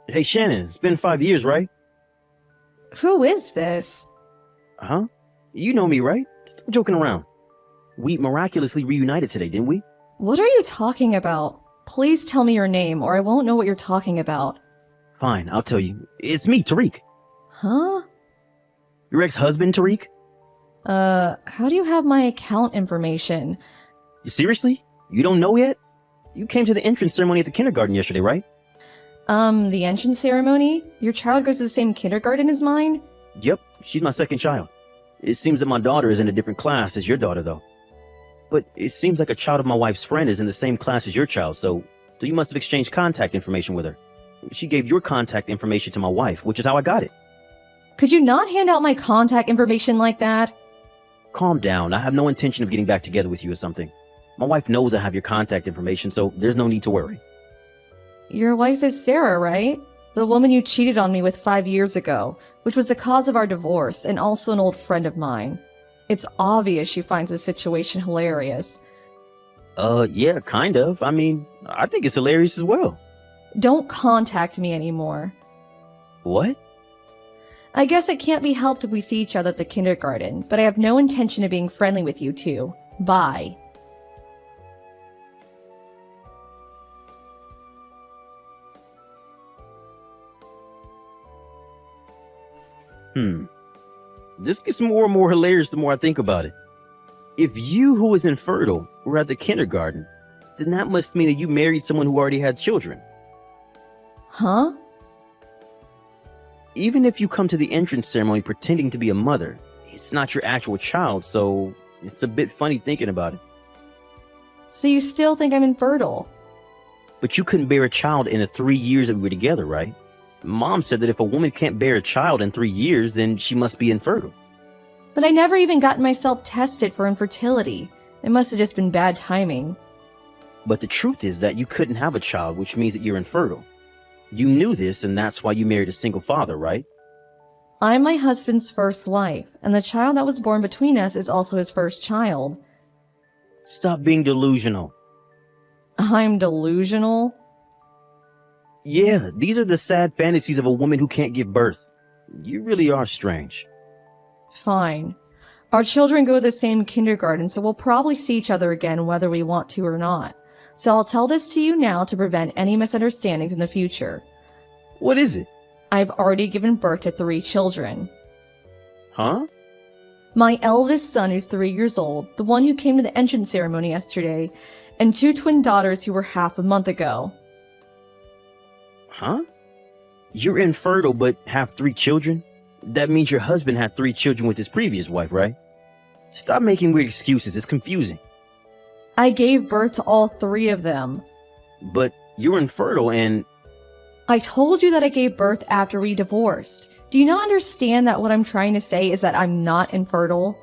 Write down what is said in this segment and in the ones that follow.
Hey Shannon, it's been 5 years, right? Who is this? Huh? You know me, right? Stop joking around. We miraculously reunited today, didn't we? What are you talking about? Please tell me your name or I won't know what you're talking about. Fine, I'll tell you. It's me, Tariq. Huh? Your ex-husband, Tariq? How do you have my account information? Seriously? You don't know yet? You came to the entrance ceremony at the kindergarten yesterday, right? The entrance ceremony? Your child goes to the same kindergarten as mine? Yep, she's my second child. It seems that my daughter is in a different class as your daughter, though. But it seems like a child of my wife's friend is in the same class as your child, so you must have exchanged contact information with her. She gave your contact information to my wife, which is how I got it. Could you not hand out my contact information like that? Calm down. I have no intention of getting back together with you or something. My wife knows I have your contact information, so there's no need to worry. Your wife is Sarah, right? The woman you cheated on me with 5 years ago, which was the cause of our divorce and also an old friend of mine. It's obvious she finds the situation hilarious. Yeah, kind of. I mean, I think it's hilarious as well. Don't contact me anymore. What? I guess it can't be helped if we see each other at the kindergarten, but I have no intention of being friendly with you two. Bye. This gets more and more hilarious the more I think about it. If you, who was infertile, were at the kindergarten, then that must mean that you married someone who already had children. Huh? Even if you come to the entrance ceremony pretending to be a mother, it's not your actual child, so it's a bit funny thinking about it. So you still think I'm infertile? But you couldn't bear a child in the 3 years that we were together, right? Mom said that if a woman can't bear a child in 3 years, then she must be infertile. But I never even gotten myself tested for infertility. It must have just been bad timing. But the truth is that you couldn't have a child, which means that you're infertile. You knew this, and that's why you married a single father, right? I'm my husband's first wife, and the child that was born between us is also his first child. Stop being delusional. I'm delusional? Yeah, these are the sad fantasies of a woman who can't give birth. You really are strange. Fine. Our children go to the same kindergarten, so we'll probably see each other again whether we want to or not. So I'll tell this to you now to prevent any misunderstandings in the future. What is it? I've already given birth to 3 children. Huh? My eldest son, who's 3 years old, the one who came to the entrance ceremony yesterday, and 2 twin daughters who were half a month ago. Huh? You're infertile but have 3 children? That means your husband had 3 children with his previous wife, right? Stop making weird excuses, it's confusing. I gave birth to all 3 of them. But you're infertile and... I told you that I gave birth after we divorced. Do you not understand that what I'm trying to say is that I'm not infertile?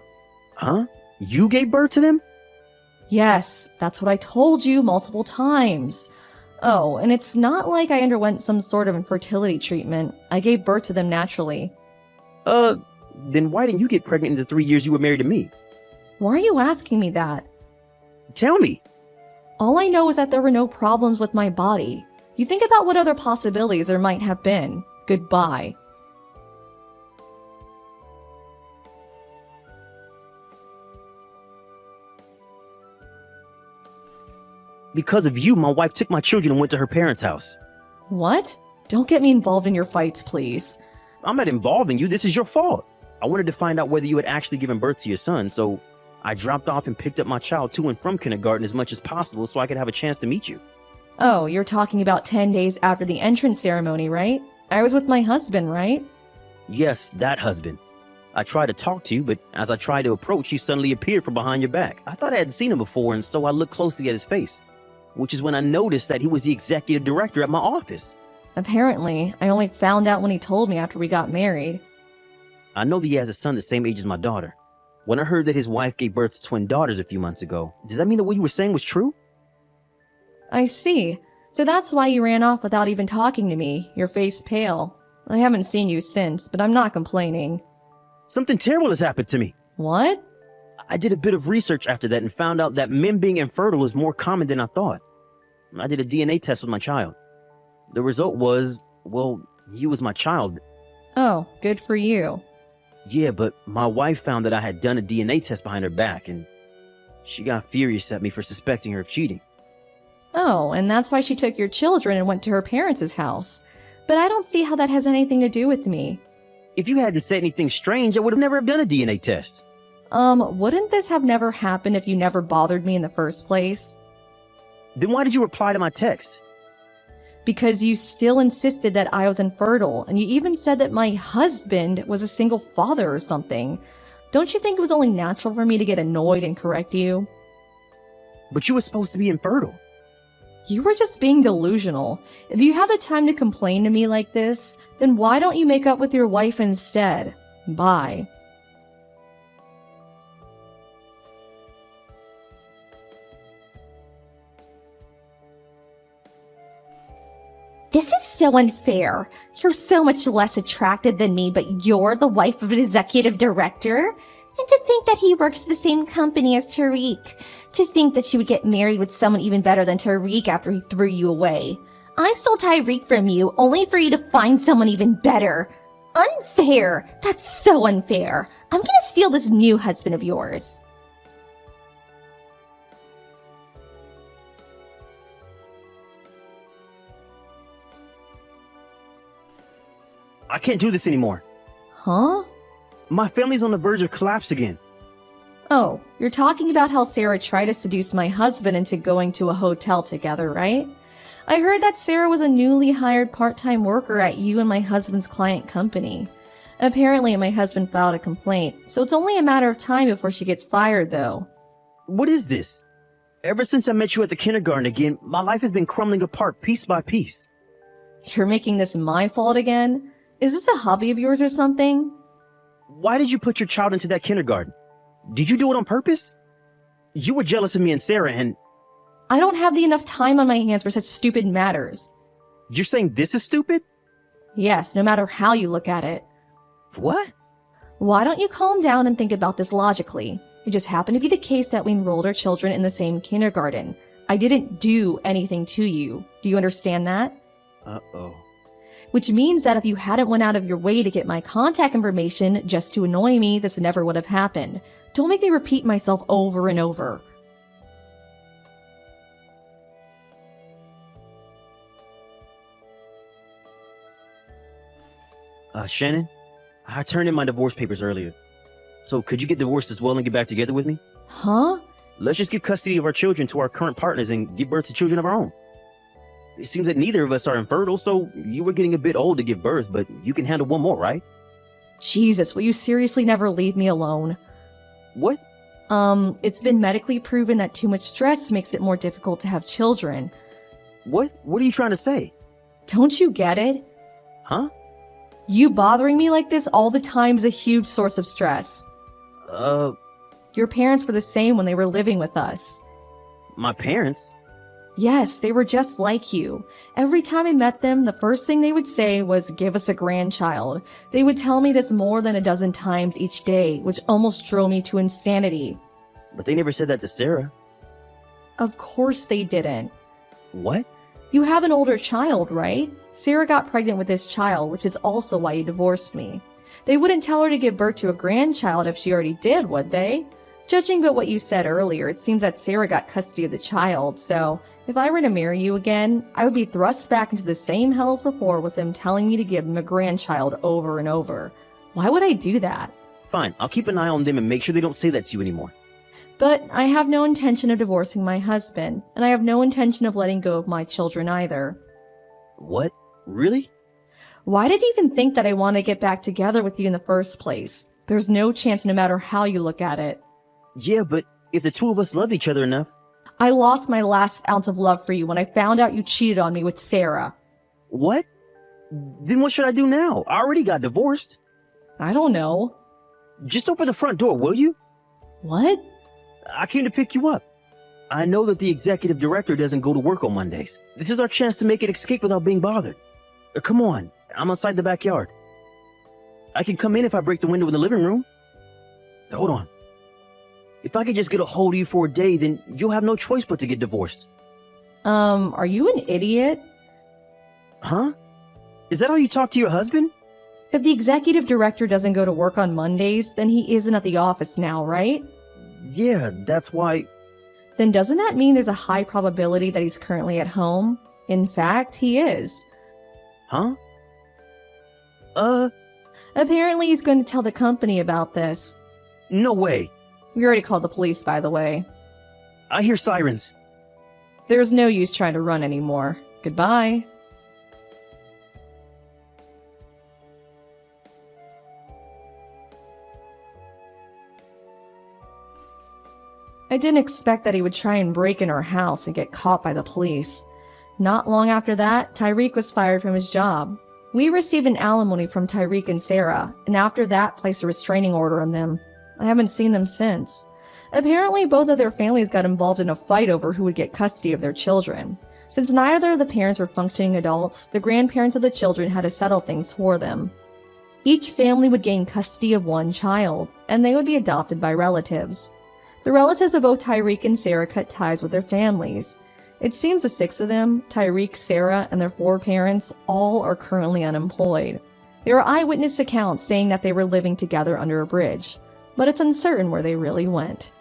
Huh? You gave birth to them? Yes, that's what I told you multiple times. Oh, and it's not like I underwent some sort of infertility treatment. I gave birth to them naturally. Then why didn't you get pregnant in the 3 years you were married to me? Why are you asking me that? Tell me. All I know is that there were no problems with my body. You think about what other possibilities there might have been. Goodbye. Because of you, my wife took my children and went to her parents' house. What? Don't get me involved in your fights, please. I'm not involving you, this is your fault. I wanted to find out whether you had actually given birth to your son, so I dropped off and picked up my child to and from kindergarten as much as possible so I could have a chance to meet you. Oh, you're talking about 10 days after the entrance ceremony, right? I was with my husband, right? Yes, that husband. I tried to talk to you, but as I tried to approach, he suddenly appeared from behind your back. I thought I hadn't seen him before, and so I looked closely at his face, which is when I noticed that he was the executive director at my office. Apparently, I only found out when he told me after we got married. I know that he has a son the same age as my daughter. When I heard that his wife gave birth to twin daughters a few months ago, does that mean that what you were saying was true? I see. So that's why you ran off without even talking to me, your face pale. I haven't seen you since, but I'm not complaining. Something terrible has happened to me. What? I did a bit of research after that and found out that men being infertile is more common than I thought. I did a DNA test with my child. The result was Well, you was my child. Oh, good for you. Yeah, but my wife found that I had done a DNA test behind her back, and she got furious at me for suspecting her of cheating. Oh, and that's why she took your children and went to her parents' house. But I don't see how that has anything to do with me. If you hadn't said anything strange, I would have never have done a DNA test. Wouldn't this have never happened if you never bothered me in the first place? Then why did you reply to my text? Because you still insisted that I was infertile, and you even said that my husband was a single father or something. Don't you think it was only natural for me to get annoyed and correct you? But you were supposed to be infertile. You were just being delusional. If you have the time to complain to me like this, then why don't you make up with your wife instead? Bye. This is so unfair. You're so much less attractive than me, but you're the wife of an executive director? And to think that he works at the same company as Tariq. To think that she would get married with someone even better than Tariq after he threw you away. I stole Tariq from you only for you to find someone even better. Unfair. That's so unfair. I'm gonna steal this new husband of yours. I can't do this anymore. Huh? My family's on the verge of collapse again. Oh, you're talking about how Sarah tried to seduce my husband into going to a hotel together, right? I heard that Sarah was a newly hired part-time worker at you and my husband's client company. Apparently, my husband filed a complaint, so it's only a matter of time before she gets fired, though. What is this? Ever since I met you at the kindergarten again, my life has been crumbling apart piece by piece. You're making this my fault again? Is this a hobby of yours or something? Why did you put your child into that kindergarten? Did you do it on purpose? You were jealous of me and Sarah, and I don't have enough time on my hands for such stupid matters. you're saying this is stupid? Yes, no matter how you look at it. What? Why don't you calm down and think about this logically? It just happened to be the case that we enrolled our children in the same kindergarten. I didn't do anything to you. Do you understand that? Uh-oh. Which means that if you hadn't went out of your way to get my contact information just to annoy me, this never would have happened. Don't make me repeat myself over and over. Shannon, I turned in my divorce papers earlier. So could you get divorced as well and get back together with me? Huh? Let's just give custody of our children to our current partners and give birth to children of our own. It seems that neither of us are infertile, so you were getting a bit old to give birth, but you can handle one more, right? Jesus, will you seriously never leave me alone? What? It's been medically proven that too much stress makes it more difficult to have children. What? What are you trying to say? Don't you get it? Huh? You bothering me like this all the time is a huge source of stress. Your parents were the same when they were living with us. My parents? Yes, they were just like you. Every time I met them, the first thing they would say was, "Give us a grandchild." They would tell me this more than a dozen times each day, which almost drove me to insanity. But they never said that to Sarah. Of course they didn't. What? You have an older child, right? Sarah got pregnant with this child, which is also why you divorced me. They wouldn't tell her to give birth to a grandchild if she already did, would they? Judging by what you said earlier, it seems that Sarah got custody of the child, so if I were to marry you again, I would be thrust back into the same hell as before with them telling me to give them a grandchild over and over. Why would I do that? Fine, I'll keep an eye on them and make sure they don't say that to you anymore. But I have no intention of divorcing my husband, and I have no intention of letting go of my children either. What? Really? Why did you even think that I want to get back together with you in the first place? There's no chance no matter how you look at it. Yeah, but if the two of us loved each other enough... I lost my last ounce of love for you when I found out you cheated on me with Sarah. What? Then what should I do now? I already got divorced. I don't know. Just open the front door, will you? What? I came to pick you up. I know that the executive director doesn't go to work on Mondays. This is our chance to make an escape without being bothered. Come on, I'm outside the backyard. I can come in if I break the window in the living room. Hold on. If I could just get a hold of you for a day, then you'll have no choice but to get divorced. Are you an idiot? Huh? Is that how you talk to your husband? If the executive director doesn't go to work on Mondays, then he isn't at the office now, right? Yeah, that's why. Then doesn't that mean there's a high probability that he's currently at home? In fact, he is. Huh? Apparently he's going to tell the company about this. No way. We already called the police, by the way. I hear sirens. There's no use trying to run anymore. Goodbye. I didn't expect that he would try and break in our house and get caught by the police. Not long after that, Tyreek was fired from his job. We received an alimony from Tyreek and Sarah, and after that placed a restraining order on them. I haven't seen them since. Apparently, both of their families got involved in a fight over who would get custody of their children. Since neither of the parents were functioning adults, the grandparents of the children had to settle things for them. Each family would gain custody of one child, and they would be adopted by relatives. The relatives of both Tyreek and Sarah cut ties with their families. It seems the 6 of them, Tyreek, Sarah, and their 4 parents, all are currently unemployed. There are eyewitness accounts saying that they were living together under a bridge, but it's uncertain where they really went.